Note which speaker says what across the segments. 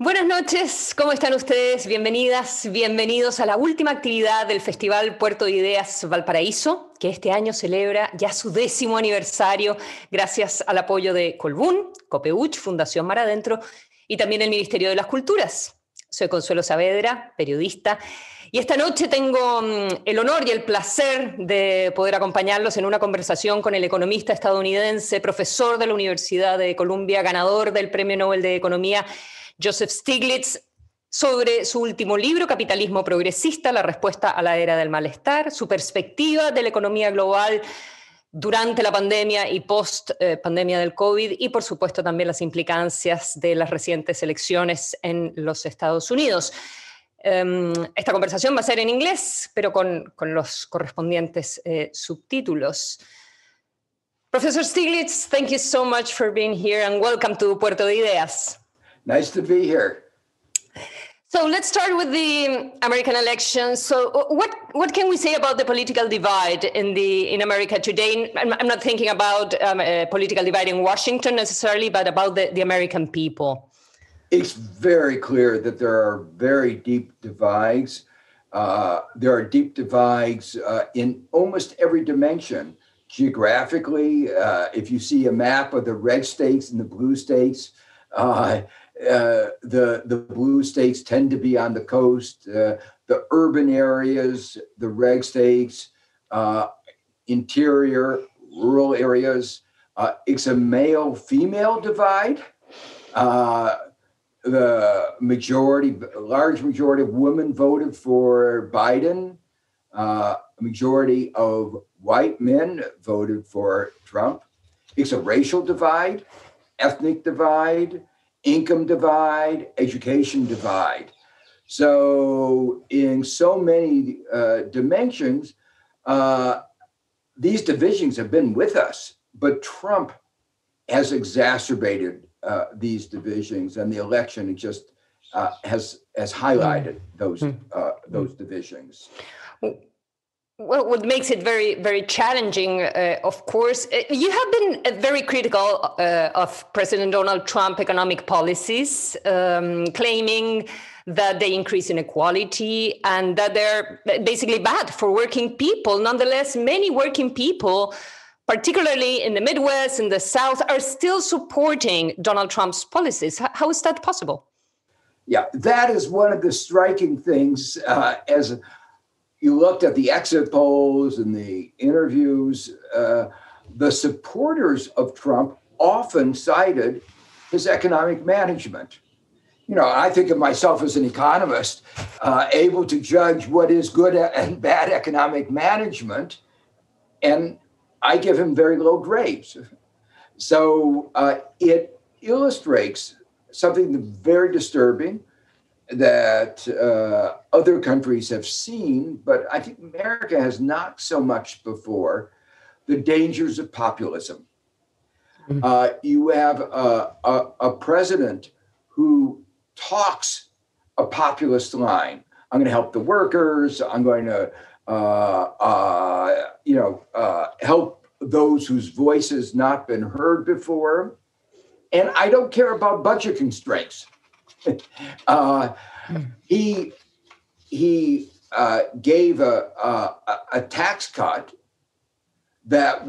Speaker 1: Buenas noches, ¿cómo están ustedes? Bienvenidas, bienvenidos a la última actividad del Festival Puerto de Ideas Valparaíso, que este año celebra ya su 10º aniversario gracias al apoyo de Colbún, Copeuch, Fundación Mar Adentro y también el Ministerio de las Culturas. Soy Consuelo Saavedra, periodista, y esta noche tengo el honor y el placer de poder acompañarlos en una conversación con el economista estadounidense, profesor de la Universidad de Columbia, ganador del Premio Nobel de Economía, Joseph Stiglitz, sobre su último libro, Capitalismo progresista, la respuesta a la era del malestar, su perspectiva de la economía global durante la pandemia y post-pandemia del COVID, y por supuesto también las implicancias de las recientes elecciones en los Estados Unidos. Esta conversación va a ser en inglés, pero con los correspondientes subtítulos. Professor Stiglitz, thank you so much for being here and welcome to Puerto de Ideas.
Speaker 2: Nice to be here.
Speaker 1: So let's start with the American elections. So what can we say about the political divide in America today? I'm not thinking about a political divide in Washington necessarily, but about the American people.
Speaker 2: It's very clear that there are very deep divides. There are deep divides in almost every dimension. Geographically, if you see a map of the red states and the blue states, the blue states tend to be on the coast. The urban areas, the red states, interior, rural areas. It's a male-female divide. The large majority of women voted for Biden. A majority of white men voted for Trump. It's a racial divide, ethnic divide, income divide, education divide. So in so many dimensions, these divisions have been with us, but Trump has exacerbated these divisions, and the election just has highlighted those divisions.
Speaker 1: Well, what makes it very, very challenging, of course, you have been very critical of President Donald Trump economic policies, claiming that they increase inequality and that they're basically bad for working people. Nonetheless, many working people, particularly in the Midwest and the South, are still supporting Donald Trump's policies. How is that possible?
Speaker 2: Yeah, that is one of the striking things as you looked at the exit polls and the interviews, the supporters of Trump often cited his economic management. You know, I think of myself as an economist, able to judge what is good and bad economic management, and I give him very low grades. So it illustrates something very disturbing that other countries have seen, but I think America has not so much before, the dangers of populism. You have a president who talks a populist line. I'm going to help the workers. I'm going to, help those whose voices not been heard before. And I don't care about budget constraints. He gave a tax cut that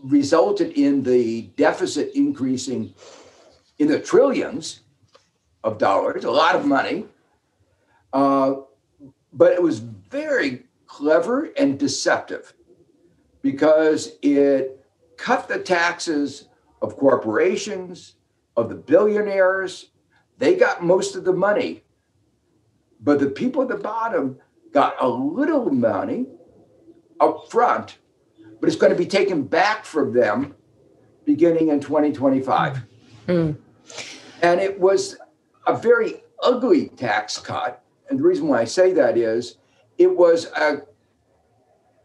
Speaker 2: resulted in the deficit increasing in the trillions of dollars, a lot of money, but it was very clever and deceptive because it cut the taxes of corporations, of the billionaires. They got most of the money, but the people at the bottom got a little money up front, but it's going to be taken back from them beginning in 2025. And it was a very ugly tax cut. And the reason why I say that is it was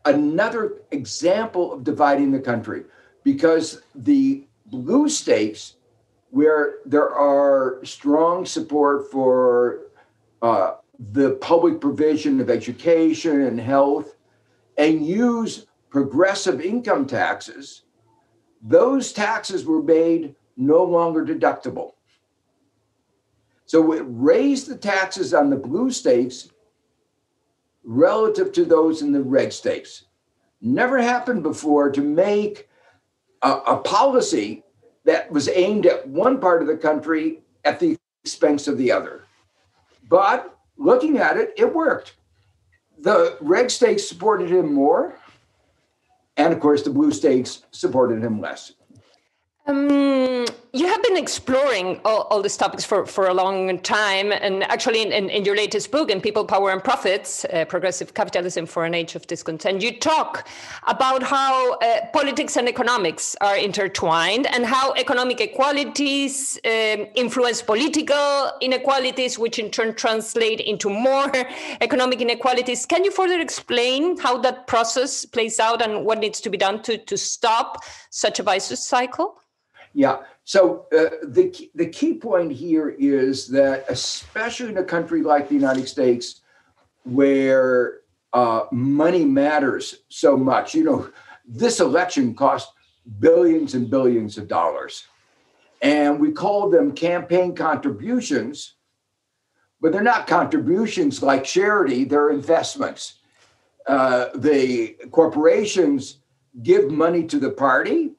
Speaker 2: another example of dividing the country, because the blue states, where there are strong support for the public provision of education and health, and use progressive income taxes, those taxes were made no longer deductible. So it raised the taxes on the blue states relative to those in the red states. Never happened before to make a policy that was aimed at one part of the country at the expense of the other. But looking at it, it worked. The red states supported him more, and of course, the blue states supported him less.
Speaker 1: You have been exploring all these topics for a long time, and actually in your latest book, in People, Power and Profits, Progressive Capitalism for an Age of Discontent, you talk about how politics and economics are intertwined and how economic equalities influence political inequalities, which in turn translate into more economic inequalities. Can you further explain how that process plays out and what needs to be done to stop such a vicious cycle?
Speaker 2: Yeah. So the key point here is that, especially in a country like the United States, where money matters so much, this election cost billions and billions of dollars. And we call them campaign contributions, but they're not contributions like charity, they're investments. The corporations give money to the party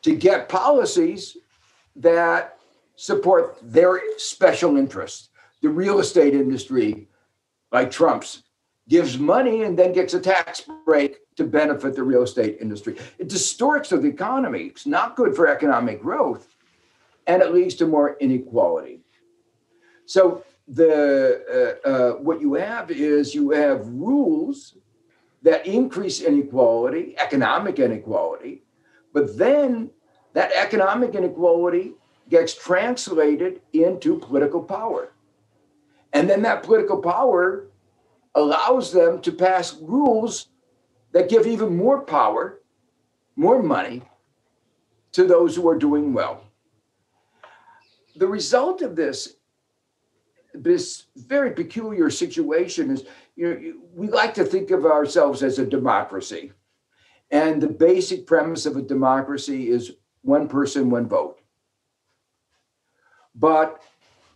Speaker 2: to get policies that support their special interests. The real estate industry, like Trump's, gives money and then gets a tax break to benefit the real estate industry. It distorts the economy. It's not good for economic growth, and it leads to more inequality. So what you have is you have rules that increase inequality, economic inequality, but then that economic inequality gets translated into political power. And then that political power allows them to pass rules that give even more power, more money to those who are doing well. The result of this very peculiar situation is, we like to think of ourselves as a democracy. And the basic premise of a democracy is one person, one vote. But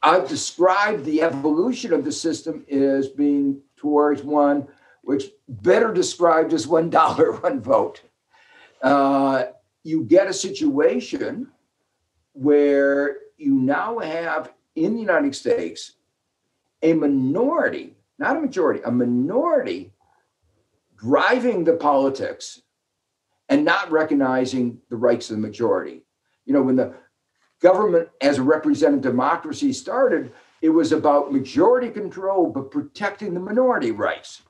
Speaker 2: I've described the evolution of the system as being towards one which better described as $1, one vote. You get a situation where you now have in the United States a minority, not a majority, a minority driving the politics and not recognizing the rights of the majority. When the government as a representative democracy started, it was about majority control, but protecting the minority rights.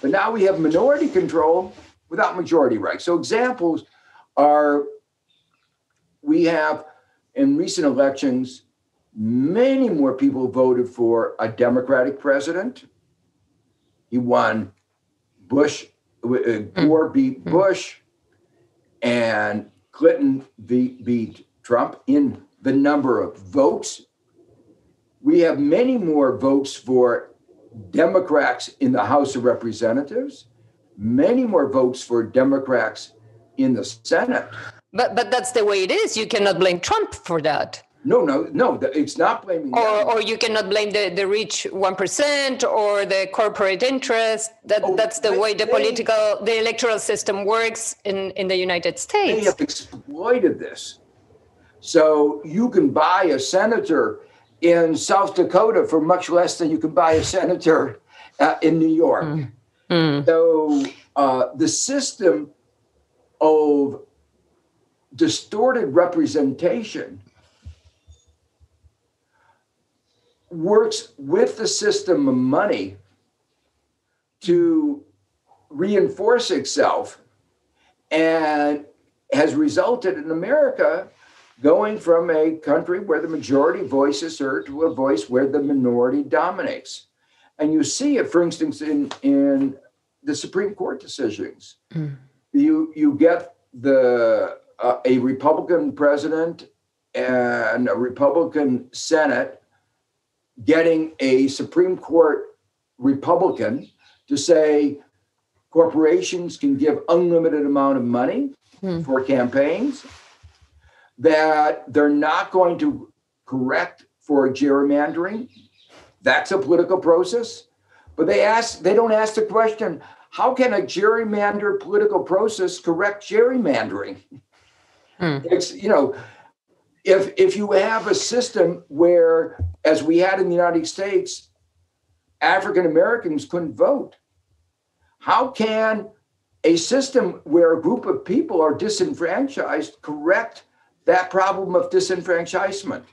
Speaker 2: But now we have minority control without majority rights. So examples are, we have in recent elections, many more people voted for a Democratic president. He won Bush, Gore beat Bush, and Clinton beat Trump in the number of votes. We have many more votes for Democrats in the House of Representatives, many more votes for Democrats in the Senate.
Speaker 1: But that's the way it is. You cannot blame Trump for that.
Speaker 2: No, it's not blaming them.
Speaker 1: Or you cannot blame the rich 1% or the corporate interest. That's the way the electoral system works in the United States.
Speaker 2: They have exploited this. So you can buy a senator in South Dakota for much less than you can buy a senator in New York. So the system of distorted representation works with the system of money to reinforce itself, and has resulted in America going from a country where the majority voice is heard to a voice where the minority dominates. And you see it, for instance, in the Supreme Court decisions. You get a Republican president and a Republican Senate getting a Supreme Court Republican to say corporations can give unlimited amount of money for campaigns, that they're not going to correct for gerrymandering. That's a political process. But they don't ask the question, how can a gerrymander political process correct gerrymandering? It's, if you have a system where, as we had in the United States, African Americans couldn't vote, how can a system where a group of people are disenfranchised correct that problem of disenfranchisement?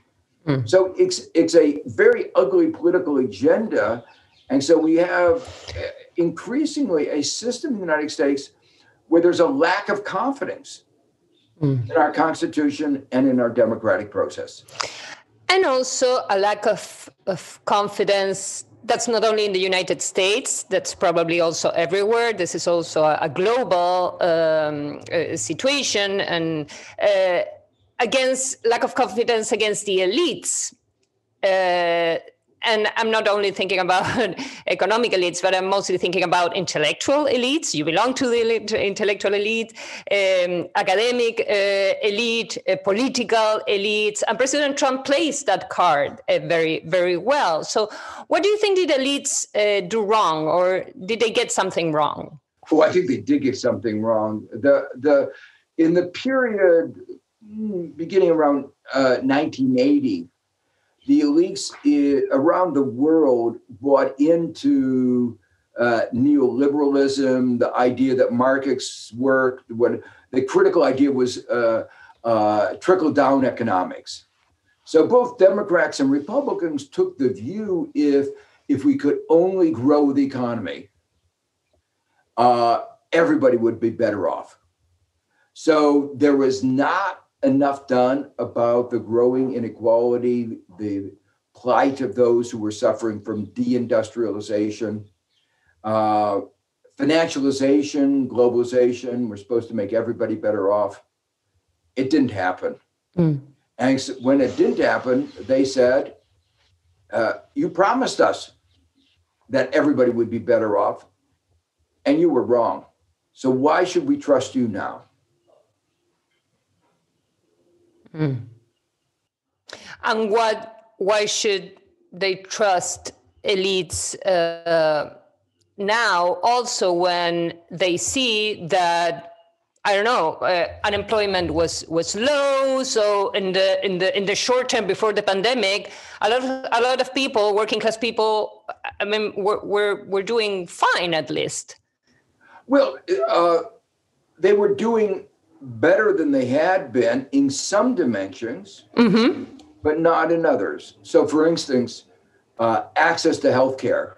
Speaker 2: So it's a very ugly political agenda. And so we have increasingly a system in the United States where there's a lack of confidence in our Constitution and in our democratic process.
Speaker 1: And also a lack of confidence. That's not only in the United States, that's probably also everywhere. This is also a global situation, and against lack of confidence against the elites. And I'm not only thinking about economic elites, but I'm mostly thinking about intellectual elites. You belong to the intellectual elite, academic elite, political elites. And President Trump plays that card very, very well. So what do you think did elites do wrong, or did they get something wrong?
Speaker 2: Oh, I think they did get something wrong. In the period beginning around 1980, the elites around the world bought into neoliberalism, the idea that markets worked. What the critical idea was trickle-down economics. So both Democrats and Republicans took the view if we could only grow the economy, everybody would be better off. So there was not enough done about the growing inequality, the plight of those who were suffering from deindustrialization, financialization, globalization. We're supposed to make everybody better off. It didn't happen. And so when it didn't happen, they said, you promised us that everybody would be better off, and you were wrong. So why should we trust you now?
Speaker 1: And why should they trust elites now, also when they see that, I don't know, unemployment was low. So in the short term before the pandemic, a lot of people, working class people, I mean, were doing fine at least.
Speaker 2: Well, they were doing better than they had been in some dimensions, but not in others. So, for instance, access to healthcare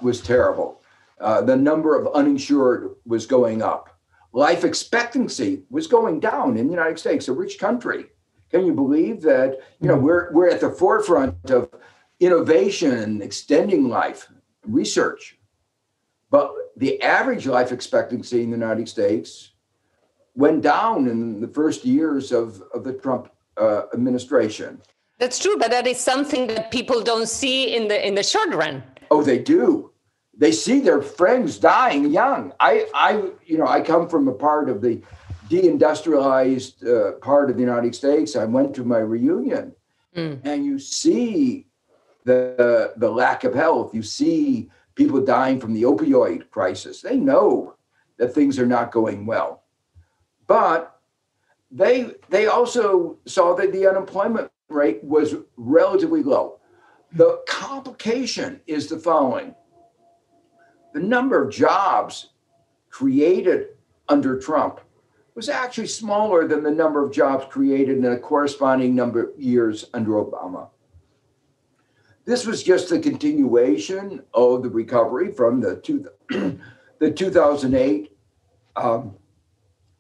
Speaker 2: was terrible. The number of uninsured was going up. Life expectancy was going down in the United States, a rich country. Can you believe that? We're at the forefront of innovation and extending life, research. But the average life expectancy in the United States went down in the first years of the Trump administration.
Speaker 1: That's true, but that is something that people don't see in the short run.
Speaker 2: Oh, they do. They see their friends dying young. I come from a part of the deindustrialized part of the United States. I went to my reunion, and you see the lack of health. You see people dying from the opioid crisis. They know that things are not going well. But they also saw that the unemployment rate was relatively low. The complication is the following. The number of jobs created under Trump was actually smaller than the number of jobs created in a corresponding number of years under Obama. This was just a continuation of the recovery from the 2008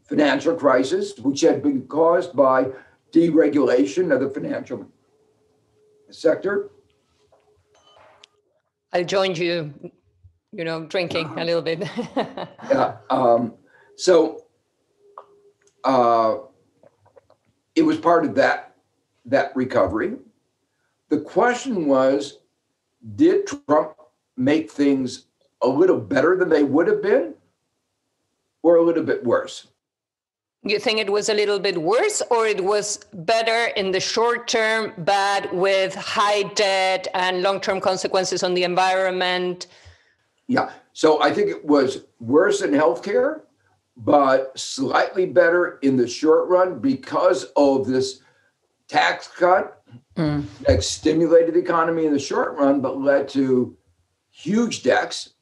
Speaker 2: financial crisis, which had been caused by deregulation of the financial sector.
Speaker 1: I joined you, drinking a little bit.
Speaker 2: So it was part of that recovery. The question was, did Trump make things a little better than they would have been, or a little bit worse?
Speaker 1: You think it was a little bit worse, or it was better in the short term, but with high debt and long-term consequences on the environment?
Speaker 2: Yeah, so I think it was worse in healthcare, but slightly better in the short run because of this tax cut that stimulated the economy in the short run, but led to huge debts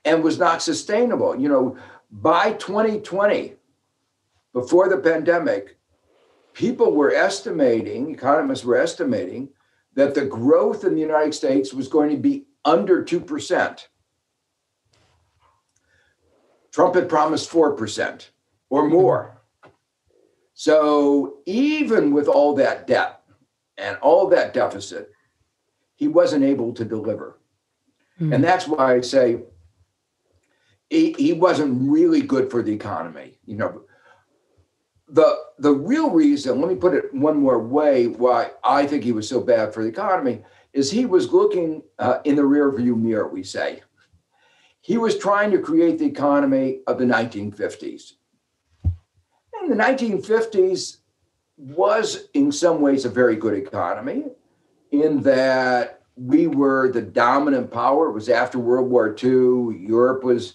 Speaker 2: and was not sustainable. You know, by 2020, before the pandemic, economists were estimating that the growth in the United States was going to be under 2%. Trump had promised 4% or more. So even with all that debt and all that deficit, he wasn't able to deliver. And that's why I say he wasn't really good for the economy. You know, the real reason, let me put it one more way, why I think he was so bad for the economy is he was looking in the rearview mirror, we say. He was trying to create the economy of the 1950s. And the 1950s was in some ways a very good economy in that we were the dominant power. It was after World War II. Europe was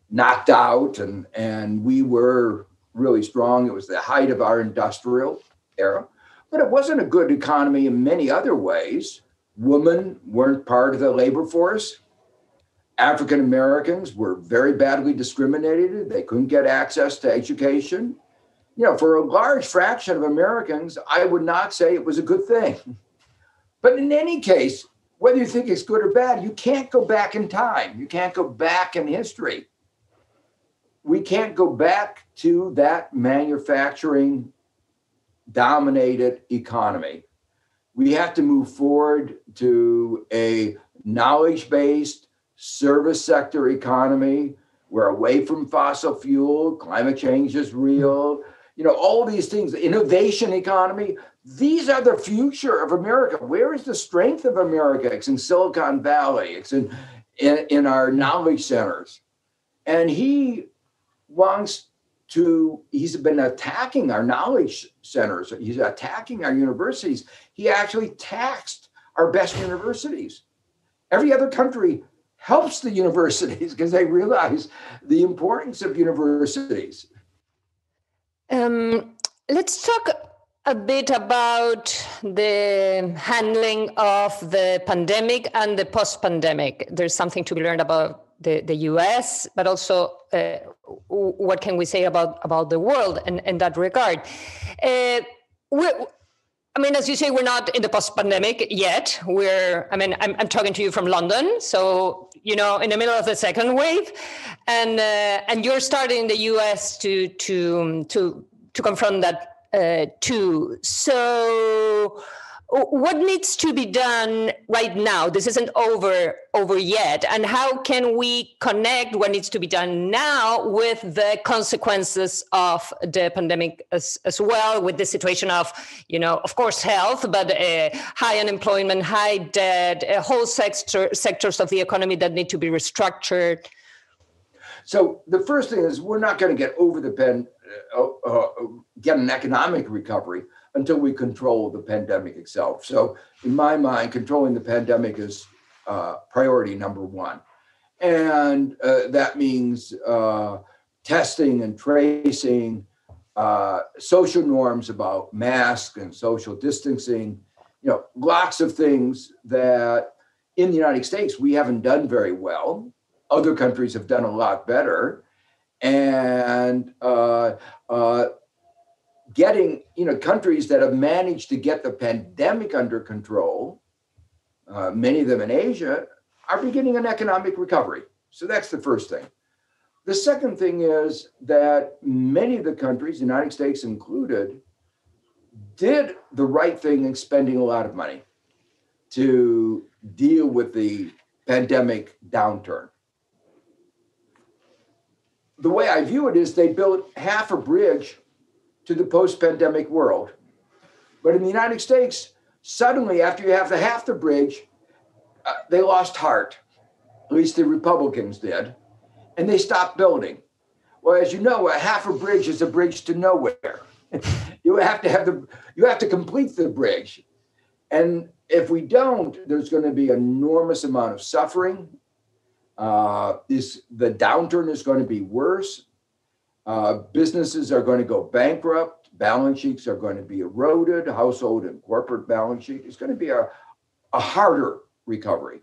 Speaker 2: knocked out and we were really strong. It was the height of our industrial era. But it wasn't a good economy in many other ways. Women weren't part of the labor force. African Americans were very badly discriminated. They couldn't get access to education. You know, for a large fraction of Americans, I would not say it was a good thing. But in any case, whether you think it's good or bad, you can't go back in time. You can't go back in history. We can't go back to that manufacturing dominated economy. We have to move forward to a knowledge-based service sector economy. We're away from fossil fuel, climate change is real, you know, all these things, the innovation economy, these are the future of America. Where is the strength of America? It's in Silicon Valley, it's in our knowledge centers. And he's been attacking our knowledge centers. He's attacking our universities. He actually taxed our best universities. Every other country helps the universities because they realize the importance of universities.
Speaker 1: Let's talk a bit about the handling of the pandemic and the post-pandemic. There's something to be learned about the US, but also what can we say about the world in that regard? I mean, as you say, we're not in the post-pandemic yet. I'm talking to you from London, so you know, in the middle of the second wave, and you're starting in the US to confront that too. So, what needs to be done right now? This isn't over yet, and how can we connect what needs to be done now with the consequences of the pandemic as well, with the situation of, you know, of course, health, but high unemployment, high debt, whole sectors of the economy that need to be restructured?
Speaker 2: So the first thing is we're not going to get over get an economic recovery until we control the pandemic itself. So in my mind, controlling the pandemic is priority number one. And that means testing and tracing, social norms about masks and social distancing, you know, lots of things that in the United States, we haven't done very well. Other countries have done a lot better. And getting, you know, countries that have managed to get the pandemic under control, many of them in Asia, are beginning an economic recovery. So that's the first thing. The second thing is that many of the countries, the United States included, did the right thing in spending a lot of money to deal with the pandemic downturn. The way I view it is they built half a bridge to the post-pandemic world. But in the United States, suddenly after you have half the bridge, they lost heart. At least the Republicans did. And they stopped building. Well, as you know, a half a bridge is a bridge to nowhere. You have to complete the bridge. And if we don't, there's going to be an enormous amount of suffering. The downturn is going to be worse. Businesses are going to go bankrupt. Balance sheets are going to be eroded. Household and corporate balance sheet is going to be a harder recovery.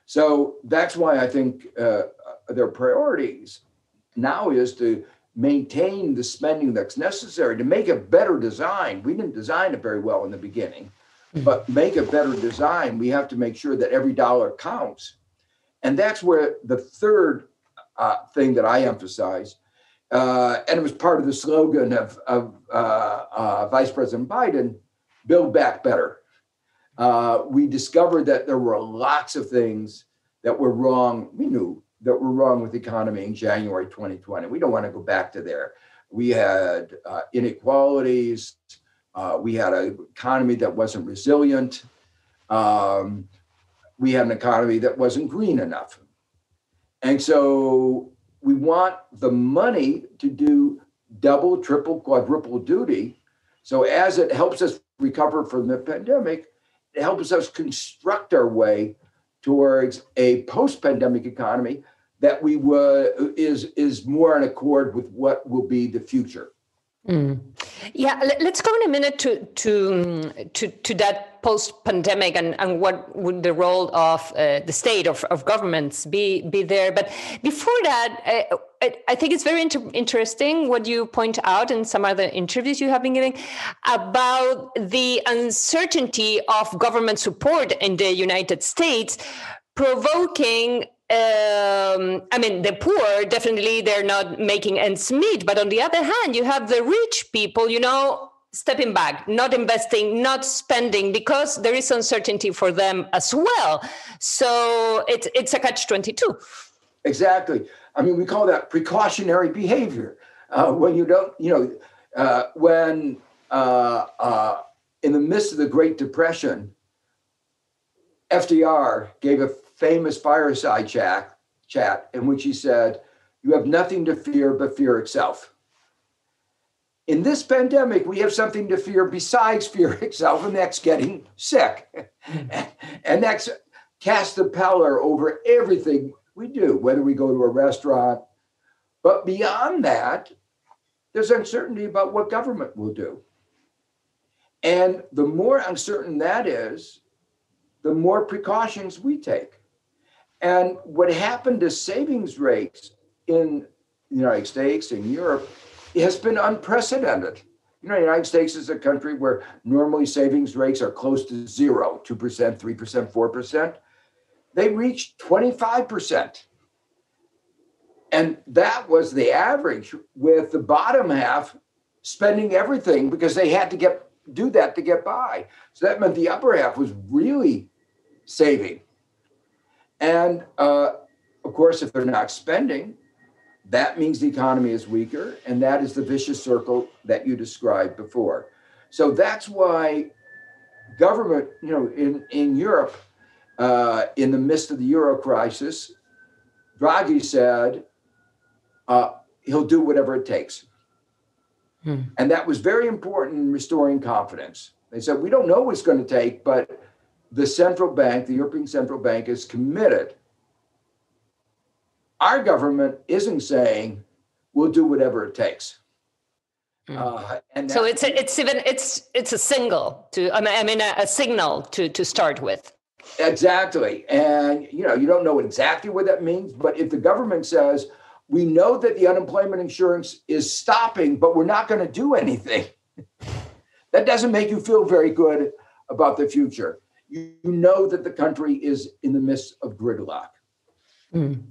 Speaker 2: So that's why I think their priorities now is to maintain the spending that's necessary to make a better design. We didn't design it very well in the beginning, but make a better design. We have to make sure that every dollar counts. And that's where the third thing that I emphasize, and it was part of the slogan of Vice President Biden, Build Back Better. We discovered that there were lots of things that were wrong. We knew that were wrong with the economy in January 2020. We don't want to go back to there. We had inequalities. We had an economy that wasn't resilient. We had an economy that wasn't green enough. And so we want the money to do double, triple, quadruple duty. So as it helps us recover from the pandemic, it helps us construct our way towards a post-pandemic economy that is more in accord with what will be the future.
Speaker 1: Yeah, let's go in a minute to that post-pandemic and what would the role of the state of governments be there. But before that, I think it's very interesting what you point out in some other interviews you have been giving about the uncertainty of government support in the United States, provoking the poor, definitely they're not making ends meet. But on the other hand, you have the rich people, stepping back, not investing, not spending, because there is uncertainty for them as well. So it's a catch-22.
Speaker 2: Exactly. We call that precautionary behavior. When you don't, when in the midst of the Great Depression, FDR gave a famous fireside chat in which he said, "You have nothing to fear but fear itself." In this pandemic, we have something to fear besides fear itself, and that's getting sick. And that's cast a pallor over everything we do, whether we go to a restaurant. But beyond that, there's uncertainty about what government will do. And the more uncertain that is, the more precautions we take. And what happened to savings rates in the United States and Europe has been unprecedented. The United States is a country where normally savings rates are close to zero, 2%, 3%, 4%. They reached 25%. And that was the average, with the bottom half spending everything because they had to do that to get by. So that meant the upper half was really saving. And of course, if they're not spending, that means the economy is weaker. And that is the vicious circle that you described before. So that's why government, in Europe, in the midst of the euro crisis, Draghi said he'll do whatever it takes. And that was very important in restoring confidence. They said, we don't know what it's going to take, but the central bank, the European Central Bank, is committed. Our government isn't saying we'll do whatever it takes. And
Speaker 1: so it's a signal a signal to start with.
Speaker 2: Exactly, and you don't know exactly what that means, but if the government says we know that the unemployment insurance is stopping, but we're not going to do anything, that doesn't make you feel very good about the future. You know that the country is in the midst of gridlock.
Speaker 1: You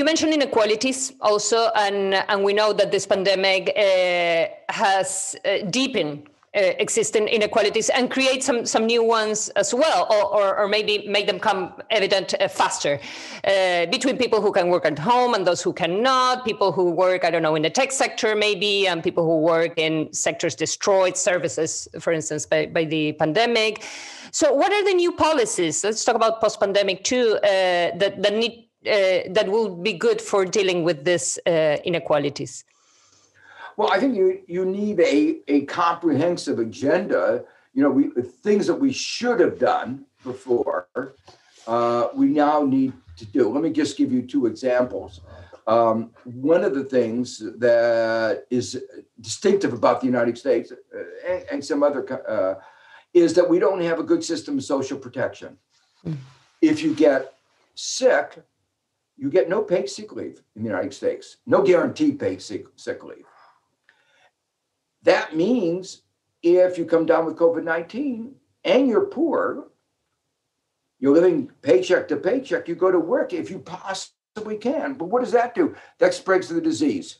Speaker 1: mentioned inequalities also, and we know that this pandemic has deepened existing inequalities and create some new ones as well, or maybe make them come evident faster between people who can work at home and those who cannot, people who work, in the tech sector maybe, and people who work in sectors destroyed, services, for instance, by the pandemic. So what are the new policies? Let's talk about post-pandemic too, that that will be good for dealing with this inequalities?
Speaker 2: Well, I think you need a comprehensive agenda. Things that we should have done before, we now need to do. Let me just give you two examples. One of the things that is distinctive about the United States and some other is that we don't have a good system of social protection. Mm. If you get sick, you get no paid sick leave in the United States, no guaranteed paid sick leave. That means if you come down with COVID-19 and you're poor, you're living paycheck to paycheck, you go to work if you possibly can. But what does that do? That spreads the disease.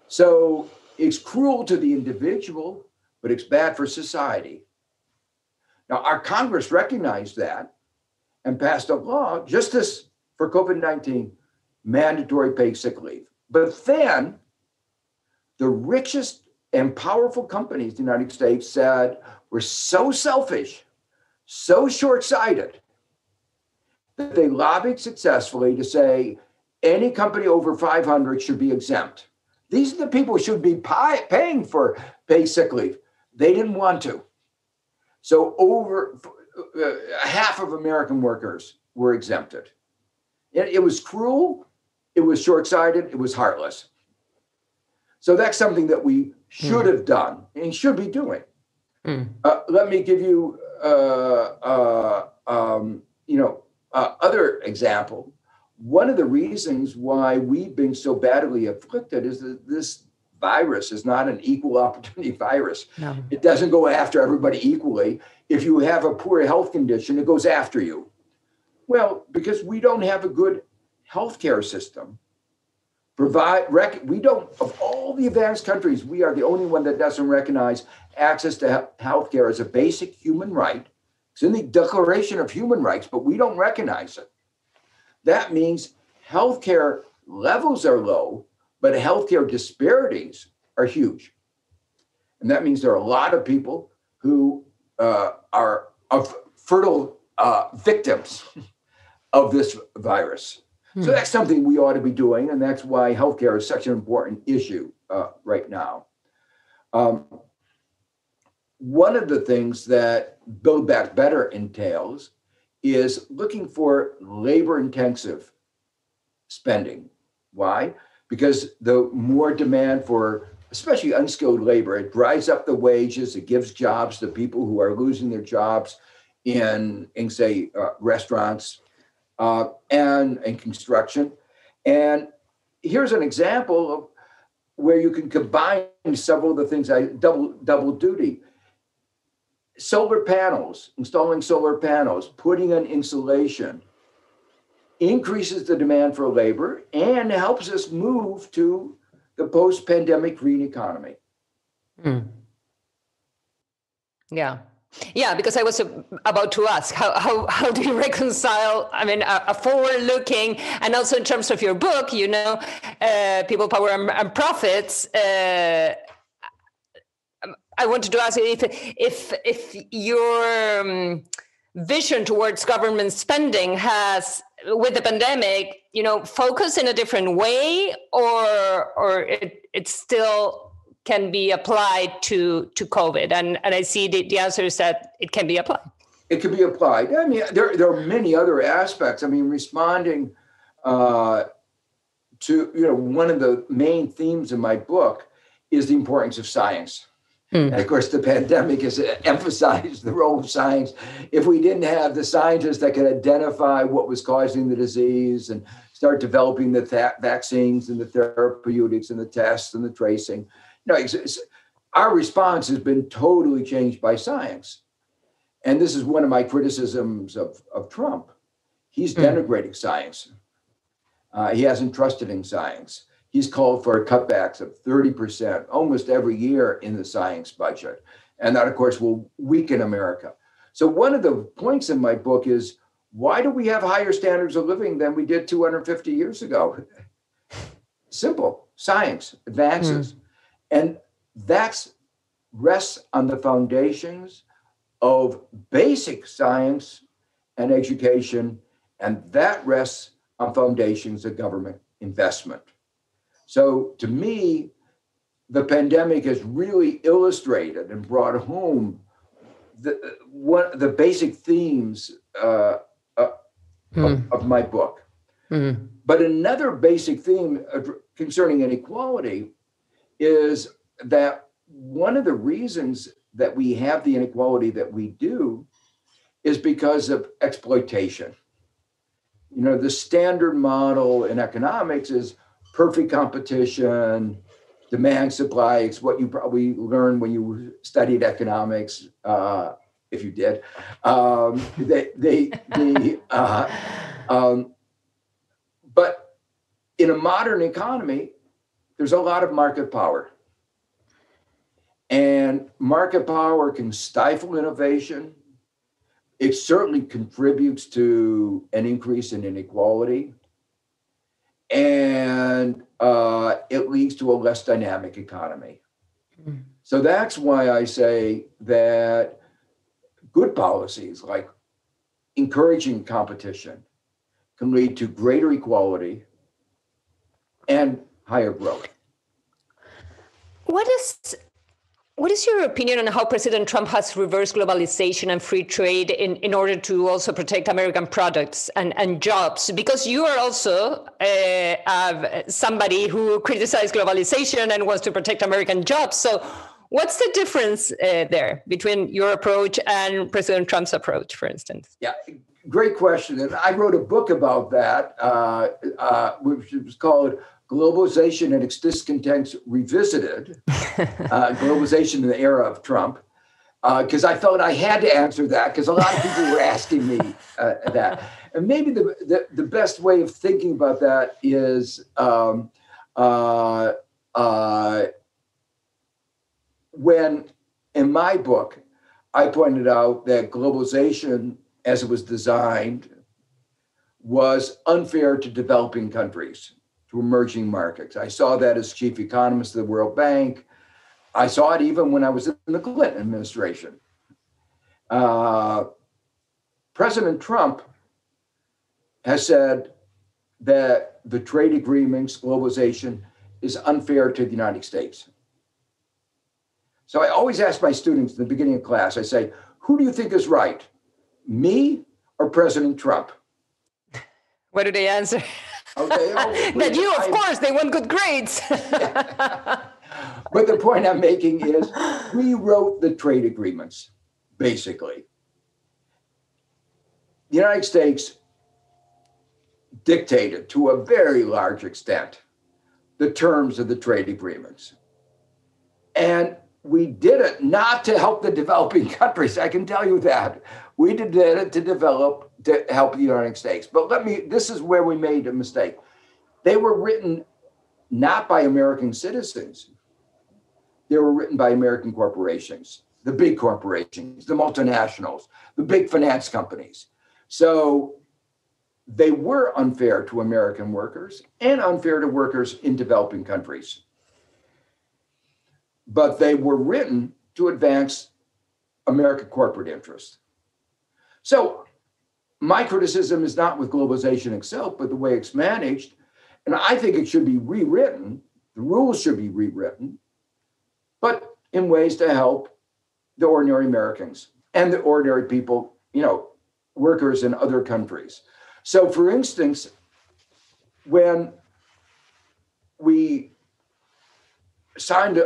Speaker 2: So it's cruel to the individual, but it's bad for society. Now, our Congress recognized that and passed a law just this for COVID-19, mandatory paid sick leave. But then the richest and powerful companies in the United States said, we're so selfish, so short-sighted, that they lobbied successfully to say any company over 500 should be exempt. These are the people who should be paying for paid sick leave. They didn't want to. So over half of American workers were exempted. It was cruel, it was short-sighted, it was heartless. So that's something that we should have done and should be doing. Let me give you, other example. One of the reasons why we've been so badly afflicted is that this virus is not an equal opportunity virus. No. It doesn't go after everybody equally. If you have a poor health condition, it goes after you. Well, because we don't have a good healthcare system. We don't, of all the advanced countries, we are the only one that doesn't recognize access to healthcare as a basic human right. It's in the Declaration of Human Rights, but we don't recognize it. That means healthcare levels are low, but healthcare disparities are huge. And that means there are a lot of people who are fertile victims of this virus. So that's something we ought to be doing, and that's why healthcare is such an important issue right now. One of the things that Build Back Better entails is looking for labor-intensive spending. Why? Because the more demand for especially unskilled labor, it drives up the wages, it gives jobs to people who are losing their jobs in say, restaurants, and construction. And here's an example of where you can combine several of the things, double duty. Solar panels, installing solar panels, putting in insulation, increases the demand for labor and helps us move to the post-pandemic green economy.
Speaker 1: Yeah, because I was about to ask, how do you reconcile, a forward-looking, and also in terms of your book, People, Power, and Profits, I wanted to ask you if your vision towards government spending has, with the pandemic, focus in a different way, or it still can be applied to COVID? And I see the answer is that it can be applied.
Speaker 2: It can be applied. There are many other aspects. Responding to, one of the main themes in my book is the importance of science. And of course, the pandemic has emphasized the role of science. If we didn't have the scientists that could identify what was causing the disease and start developing the vaccines and the therapeutics and the tests and the tracing, our response has been totally changed by science. And this is one of my criticisms of Trump. He's denigrating science. He hasn't trusted in science. He's called for cutbacks of 30% almost every year in the science budget. And that, of course, will weaken America. So one of the points in my book is, why do we have higher standards of living than we did 250 years ago? Simple. Science advances. And that rests on the foundations of basic science and education. And that rests on foundations of government investment. So to me, the pandemic has really illustrated and brought home the basic themes of my book. But another basic theme concerning inequality is that one of the reasons that we have the inequality that we do is because of exploitation. You know, the standard model in economics is perfect competition, demand supply. It's what you probably learned when you studied economics, if you did. But in a modern economy, there's a lot of market power. And market power can stifle innovation. It certainly contributes to an increase in inequality. And it leads to a less dynamic economy. So that's why I say that good policies like encouraging competition can lead to greater equality and higher growth.
Speaker 1: What is your opinion on how President Trump has reversed globalization and free trade in order to also protect American products and jobs? Because you are also somebody who criticized globalization and wants to protect American jobs. So what's the difference there between your approach and President Trump's approach, for instance?
Speaker 2: Yeah, great question. And I wrote a book about that, which was called Globalization and Its Discontents Revisited, Globalization in the Era of Trump, because I felt I had to answer that because a lot of people were asking me that. And maybe the best way of thinking about that is when, in my book, I pointed out that globalization, as it was designed, was unfair to developing countries, to emerging markets. I saw that as chief economist of the World Bank. I saw it even when I was in the Clinton administration. President Trump has said that the trade agreements, globalization, is unfair to the United States. So I always ask my students in the beginning of class, I say, who do you think is right, me or President Trump?
Speaker 1: What do they answer?
Speaker 2: Okay,
Speaker 1: that you, of course, they want good grades.
Speaker 2: But the point I'm making is we wrote the trade agreements, basically. The United States dictated to a very large extent the terms of the trade agreements. And we did it not to help the developing countries, I can tell you that. We did it to help the United States. But this is where we made a mistake. They were written not by American citizens. They were written by American corporations, the big corporations, the multinationals, the big finance companies. So they were unfair to American workers and unfair to workers in developing countries. But they were written to advance American corporate interests. So my criticism is not with globalization itself, but the way it's managed. And I think it should be rewritten. The rules should be rewritten, but in ways to help the ordinary Americans and the ordinary people, workers in other countries. So for instance, when we signed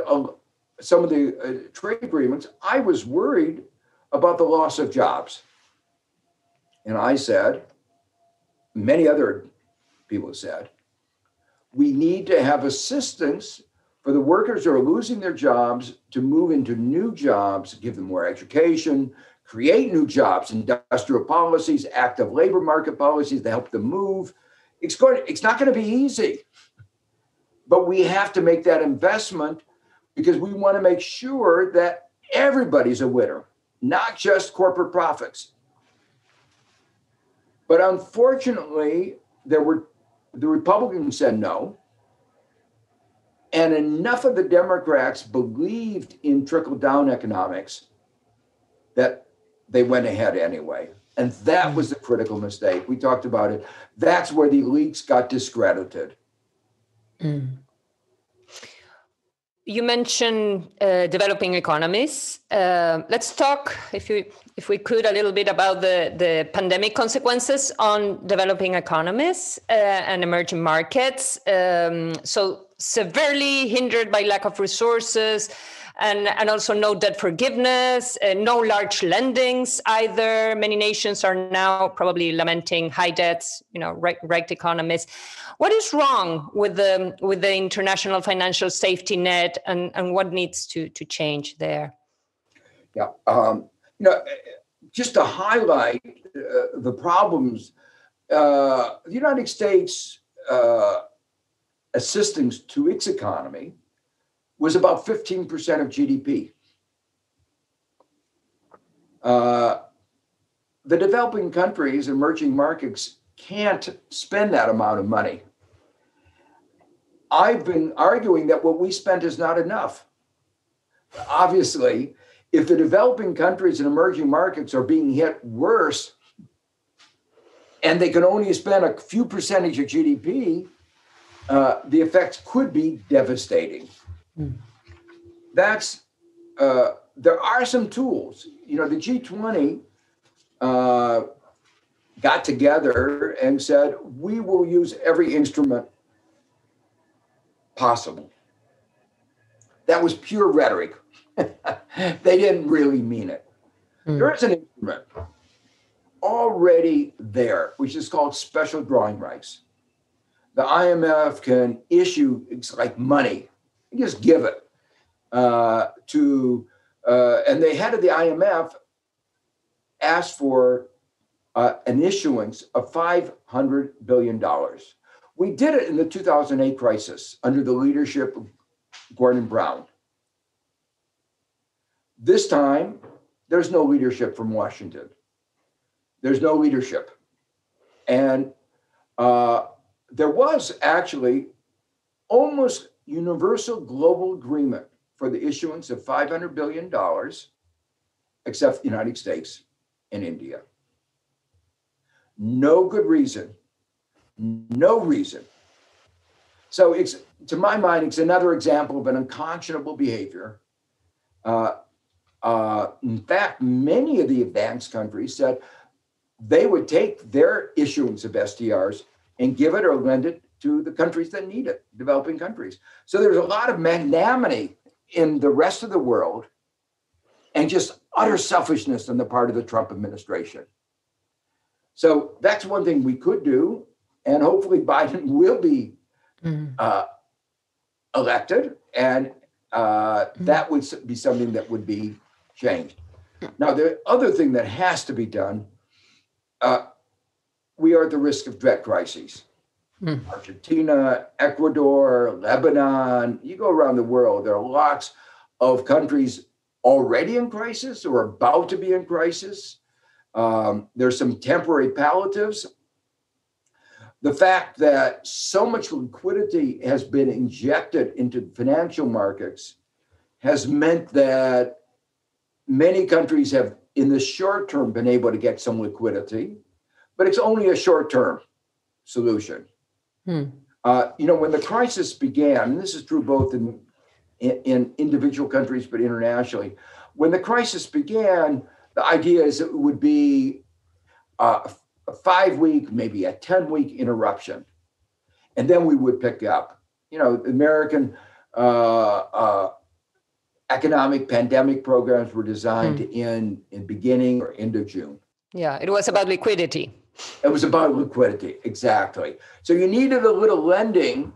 Speaker 2: some of the trade agreements, I was worried about the loss of jobs. And I said, many other people said, we need to have assistance for the workers who are losing their jobs to move into new jobs, give them more education, create new jobs, industrial policies, active labor market policies to help them move. It's not going to be easy, but we have to make that investment because we want to make sure that everybody's a winner, not just corporate profits. But unfortunately, the Republicans said no. And enough of the Democrats believed in trickle-down economics that they went ahead anyway. And that was the critical mistake. We talked about it. That's where the elites got discredited.
Speaker 1: You mentioned developing economies. Let's talk, if we could, a little bit about the pandemic consequences on developing economies and emerging markets. So severely hindered by lack of resources, and also no debt forgiveness, no large lendings either. Many nations are now probably lamenting high debts, right economies. What is wrong with the international financial safety net, and what needs to change there?
Speaker 2: Yeah, just to highlight the problems, the United States assistance to its economy was about 15% of GDP. The developing countries, emerging markets, can't spend that amount of money. I've been arguing that what we spent is not enough. Obviously, if the developing countries and emerging markets are being hit worse, and they can only spend a few percentage of GDP, the effects could be devastating. There are some tools. The G20 got together and said, we will use every instrument possible. That was pure rhetoric. They didn't really mean it. There is an instrument already there, which is called special drawing rights. The IMF can issue, it's like money, you just give it and the head of the IMF asked for an issuance of $500 billion. We did it in the 2008 crisis under the leadership of Gordon Brown. This time, there's no leadership from Washington. There's no leadership. And there was actually almost universal global agreement for the issuance of $500 billion, except the United States and India. No good reason. No reason. So it's, to my mind, it's another example of an unconscionable behavior. In fact, many of the advanced countries said they would take their issuance of SDRs and give it or lend it to the countries that need it, developing countries. So there's a lot of magnanimity in the rest of the world and just utter selfishness on the part of the Trump administration. So that's one thing we could do. And hopefully Biden will be elected, and that would be something that would be changed. Now, the other thing that has to be done, we are at the risk of debt crises. Argentina, Ecuador, Lebanon, you go around the world, there are lots of countries already in crisis or about to be in crisis. There's some temporary palliatives. The fact that so much liquidity has been injected into financial markets has meant that many countries have, in the short term, been able to get some liquidity, but it's only a short-term solution. When the crisis began, and this is true both in individual countries, but internationally, when the crisis began, the idea is it would be a 5-week, maybe a 10-week interruption. And then we would pick up. American economic pandemic programs were designed in beginning or end of June.
Speaker 1: Yeah, it was about liquidity.
Speaker 2: It was about liquidity, exactly. So you needed a little lending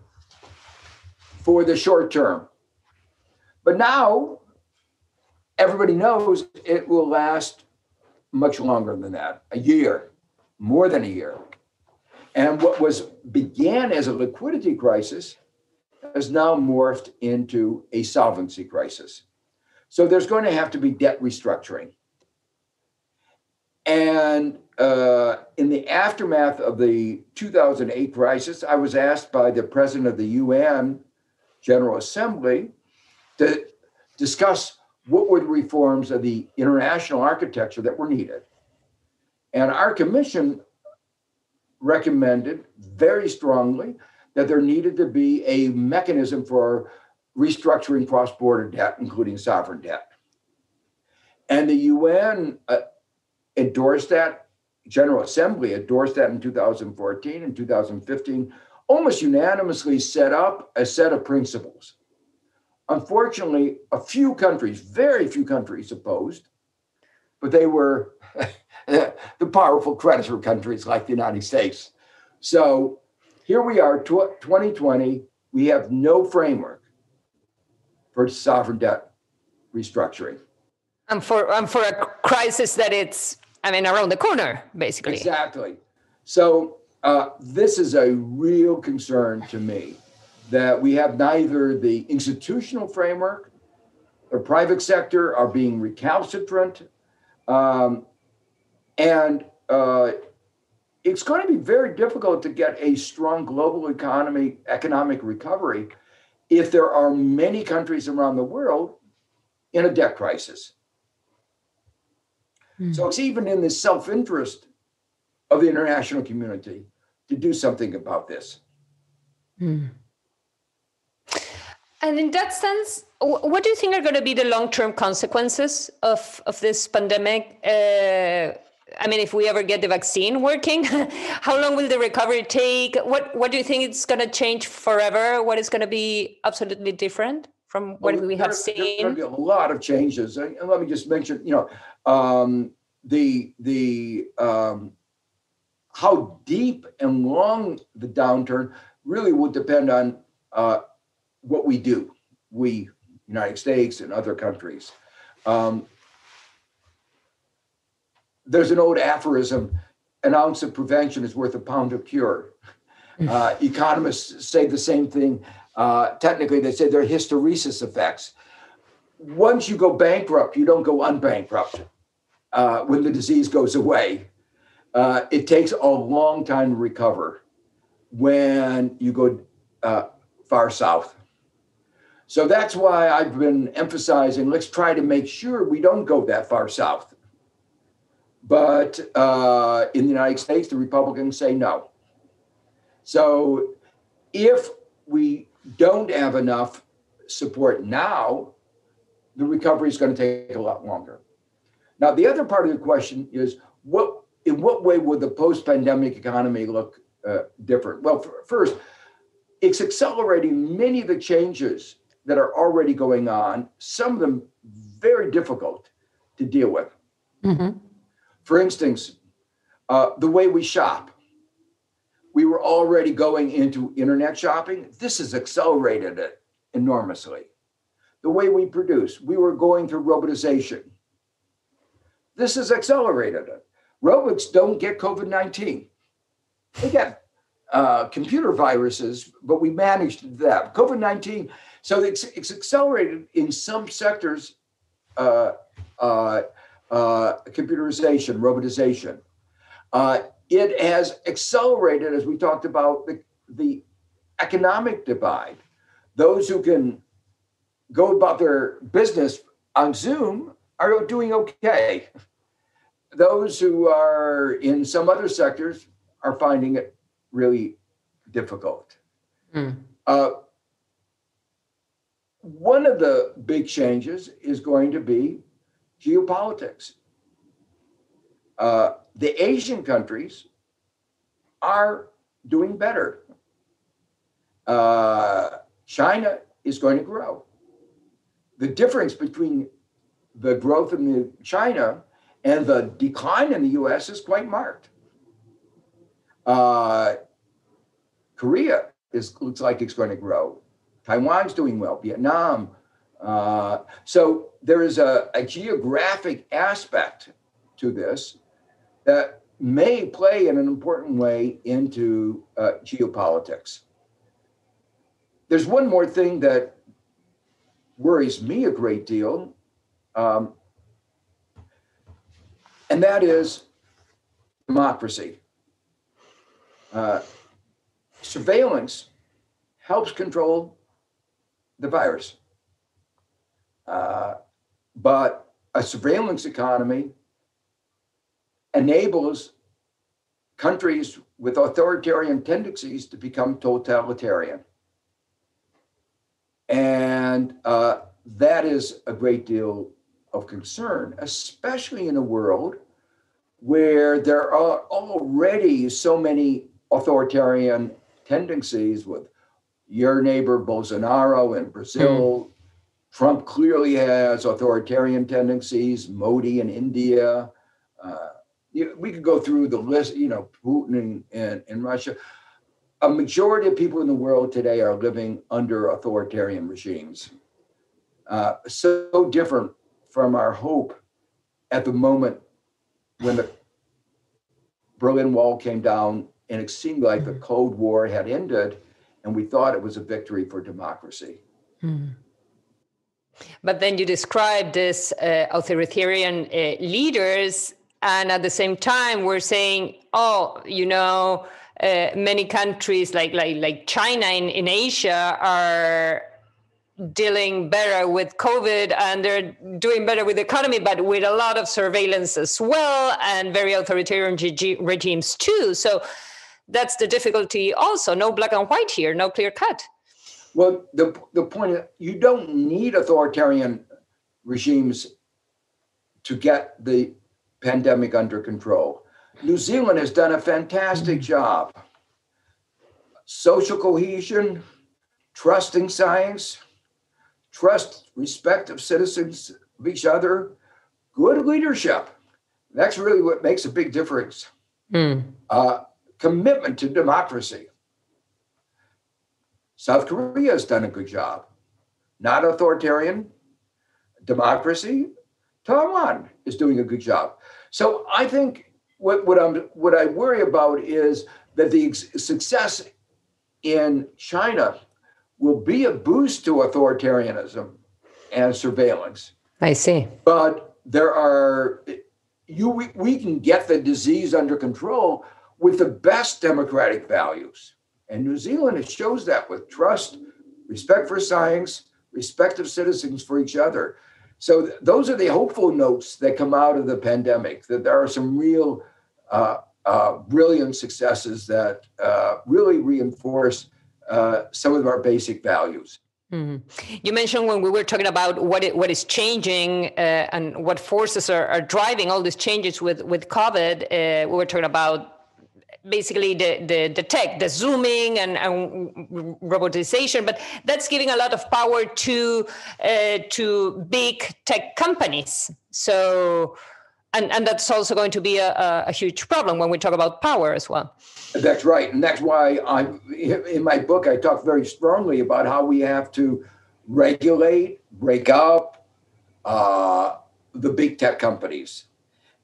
Speaker 2: for the short term. But now everybody knows it will last much longer than that, a year, more than a year. And what began as a liquidity crisis has now morphed into a solvency crisis. So there's going to have to be debt restructuring. And in the aftermath of the 2008 crisis, I was asked by the president of the UN General Assembly to discuss what were the reforms of the international architecture that were needed. And our commission recommended very strongly that there needed to be a mechanism for restructuring cross-border debt, including sovereign debt. And the UN endorsed that, General Assembly endorsed that in 2014 and 2015, almost unanimously set up a set of principles. Unfortunately, a few countries, very few countries opposed, but they were the powerful creditor countries like the United States. So here we are, 2020, we have no framework for sovereign debt restructuring.
Speaker 1: And for a crisis that it's, around the corner, basically.
Speaker 2: Exactly. So this is a real concern to me, that we have neither the institutional framework, the private sector are being recalcitrant, and it's going to be very difficult to get a strong global economic recovery if there are many countries around the world in a debt crisis. So it's even in the self-interest of the international community to do something about this.
Speaker 1: And in that sense, what do you think are going to be the long-term consequences of this pandemic? If we ever get the vaccine working, how long will the recovery take? What do you think it's going to change forever? What is going to be absolutely different from what we have seen?
Speaker 2: There's going to be a lot of changes. And let me just mention, how deep and long the downturn really will depend on what we do, we, United States and other countries. There's an old aphorism, an ounce of prevention is worth a pound of cure. Economists say the same thing. Technically, they say they're hysteresis effects. Once you go bankrupt, you don't go unbankrupt when the disease goes away. It takes a long time to recover when you go far south. So that's why I've been emphasizing, let's try to make sure we don't go that far south. But in the United States, the Republicans say no. So if we don't have enough support now, the recovery is going to take a lot longer. Now, the other part of the question is, in what way would the post-pandemic economy look different? Well, first, it's accelerating many of the changes that are already going on, some of them very difficult to deal with. Mm-hmm. For instance, the way we shop. We were already going into internet shopping. This has accelerated it enormously. The way we produce, we were going through robotization. This has accelerated it. Robots don't get COVID-19. They get computer viruses, but we managed that. COVID-19, so it's accelerated in some sectors, computerization, robotization. It has accelerated, as we talked about, the economic divide. Those who can go about their business on Zoom are doing okay. Those who are in some other sectors are finding it really difficult. One of the big changes is going to be geopolitics. The Asian countries are doing better. China is going to grow. The difference between the growth in China and the decline in the US is quite marked. Korea looks like it's going to grow. Taiwan's doing well, Vietnam. So there is a geographic aspect to this that may play in an important way into geopolitics. There's one more thing that worries me a great deal, and that is democracy. Surveillance helps control the virus, but a surveillance economy enables countries with authoritarian tendencies to become totalitarian. And that is a great deal of concern, especially in a world where there are already so many authoritarian tendencies with your neighbor Bolsonaro in Brazil. Trump clearly has authoritarian tendencies, Modi in India. We could go through the list, Putin in Russia. A majority of people in the world today are living under authoritarian regimes. So different from our hope at the moment when the Berlin Wall came down and it seemed like the Cold War had ended and we thought it was a victory for democracy.
Speaker 1: But then you described this authoritarian leaders, and at the same time we're saying, many countries like China in Asia are dealing better with COVID and they're doing better with the economy, but with a lot of surveillance as well and very authoritarian regimes too. So that's the difficulty also. No black and white here, no clear cut.
Speaker 2: Well, the point is you don't need authoritarian regimes to get the pandemic under control. New Zealand has done a fantastic job. Social cohesion, trusting science, respect of citizens of each other, good leadership. That's really what makes a big difference. Commitment to democracy. South Korea has done a good job. Not authoritarian democracy. Taiwan is doing a good job. So I think what I worry about is that the success in China will be a boost to authoritarianism and surveillance.
Speaker 1: I see.
Speaker 2: But we can get the disease under control with the best democratic values. And New Zealand shows that with trust, respect for science, respect of citizens for each other. So those are the hopeful notes that come out of the pandemic, that there are some real brilliant successes that really reinforce some of our basic values.
Speaker 1: You mentioned when we were talking about what is changing and what forces are driving all these changes with COVID, we were talking about basically the tech, the zooming and robotization, but that's giving a lot of power to big tech companies. So, and that's also going to be a huge problem when we talk about power as well.
Speaker 2: That's right. And that's why in my book, I talk very strongly about how we have to regulate, break up the big tech companies.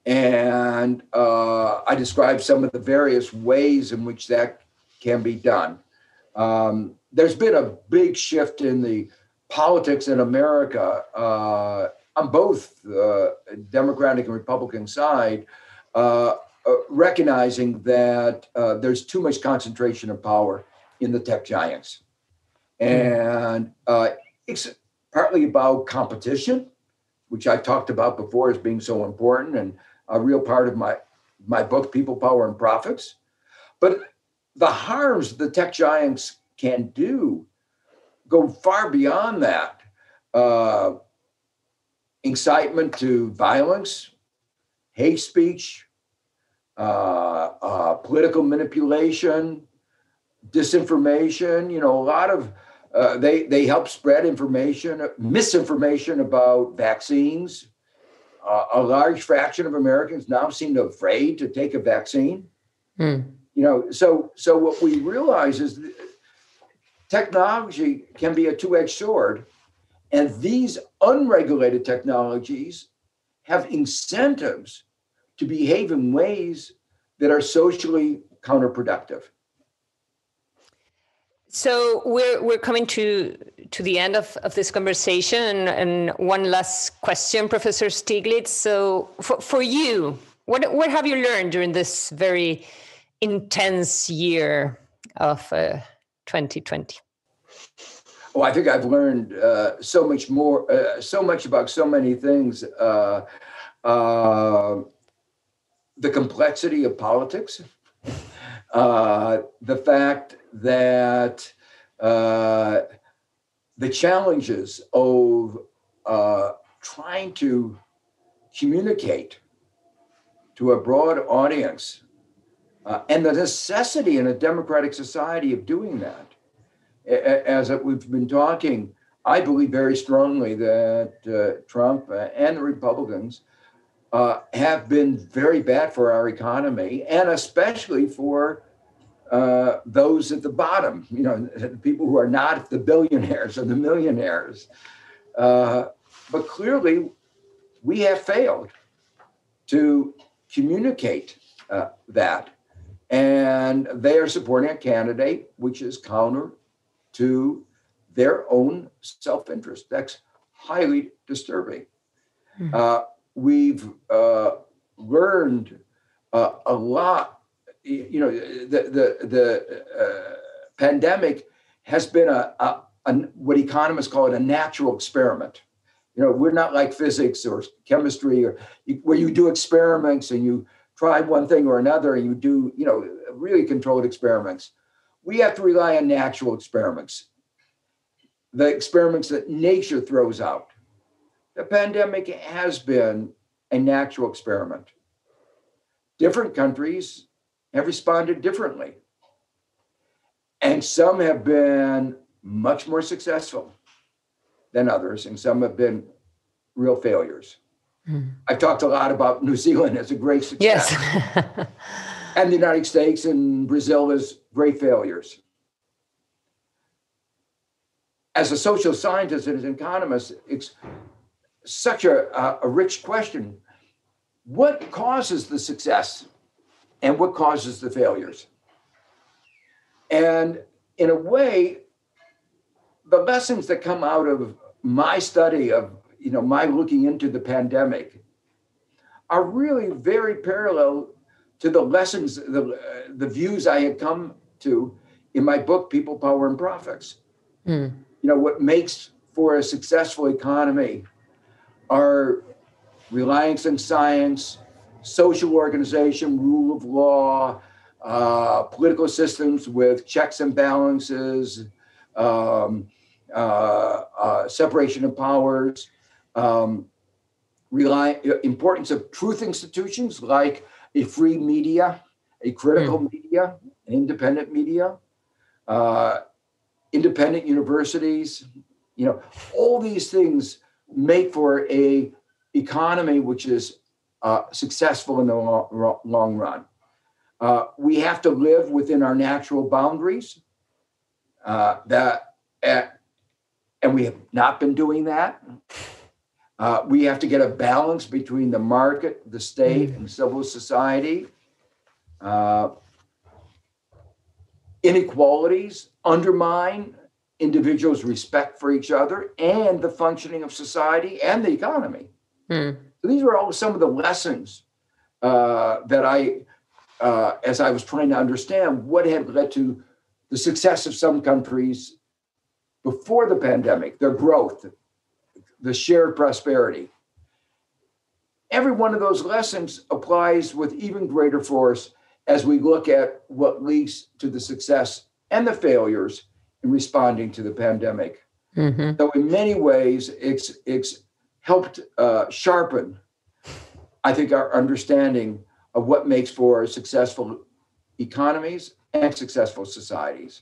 Speaker 2: And I describe some of the various ways in which that can be done. There's been a big shift in the politics in America on both the Democratic and Republican side, recognizing that there's too much concentration of power in the tech giants. And it's partly about competition, which I talked about before as being so important and a real part of my book, People, Power, and Profits. But the harms the tech giants can do go far beyond that. Incitement to violence, hate speech, political manipulation, disinformation, a lot of, they help spread misinformation about vaccines. A large fraction of Americans now seem afraid to take a vaccine. So what we realize is that technology can be a two-edged sword, and these unregulated technologies have incentives to behave in ways that are socially counterproductive.
Speaker 1: So we're coming to the end of this conversation, and one last question, Professor Stiglitz. So for you, what have you learned during this very intense year of 2020?
Speaker 2: Oh, I think I've learned so much more, so much about so many things. the complexity of politics, the fact that the challenges of trying to communicate to a broad audience and the necessity in a democratic society of doing that. As we've been talking, I believe very strongly that Trump and the Republicans have been very bad for our economy, and especially for those at the bottom, the people who are not the billionaires or the millionaires. But clearly, we have failed to communicate that. And they are supporting a candidate which is counter to their own self-interest. That's highly disturbing. Mm-hmm. We've learned a lot. The pandemic has been a what economists call it a natural experiment. We're not like physics or chemistry where you do experiments and you try one thing or another and you do, really controlled experiments. We have to rely on natural experiments, the experiments that nature throws out. The pandemic has been a natural experiment. Different countries have responded differently. And some have been much more successful than others, and some have been real failures. I've talked a lot about New Zealand as a great success.
Speaker 1: Yes.
Speaker 2: And the United States and Brazil as great failures. As a social scientist and as an economist, it's such a rich question. What causes the success and what causes the failures? And in a way, the lessons that come out of my study of, my looking into the pandemic are really very parallel to the lessons, the views I had come to in my book, People, Power, and Profits. What makes for a successful economy are reliance on science, social organization, rule of law, political systems with checks and balances, separation of powers, importance of truth institutions like a free media, a critical media, an independent media, independent universities. All these things make for a economy which is successful in the long run. We have to live within our natural boundaries. And we have not been doing that. We have to get a balance between the market, the state, and civil society. Inequalities undermine individuals' respect for each other and the functioning of society and the economy. So these were all some of the lessons that as I was trying to understand what had led to the success of some countries before the pandemic, their growth, the shared prosperity. Every one of those lessons applies with even greater force as we look at what leads to the success and the failures in responding to the pandemic. So in many ways, it's helped sharpen, I think, our understanding of what makes for successful economies and successful societies.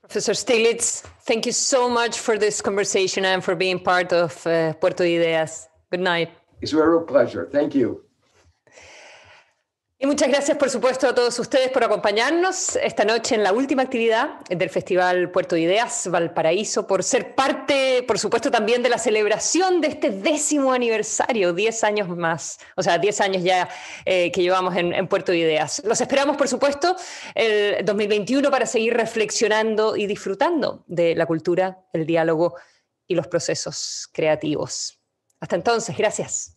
Speaker 1: Professor Stiglitz, thank you so much for this conversation and for being part of Puerto de Ideas. Good night.
Speaker 2: It's a real pleasure. Thank you.
Speaker 1: Y muchas gracias, por supuesto, a todos ustedes por acompañarnos esta noche en la última actividad del Festival Puerto de Ideas Valparaíso, por ser parte, por supuesto, también de la celebración de este 10º aniversario, 10 años más, o sea, 10 años ya que llevamos en Puerto de Ideas. Los esperamos, por supuesto, el 2021 para seguir reflexionando y disfrutando de la cultura, el diálogo y los procesos creativos. Hasta entonces, gracias.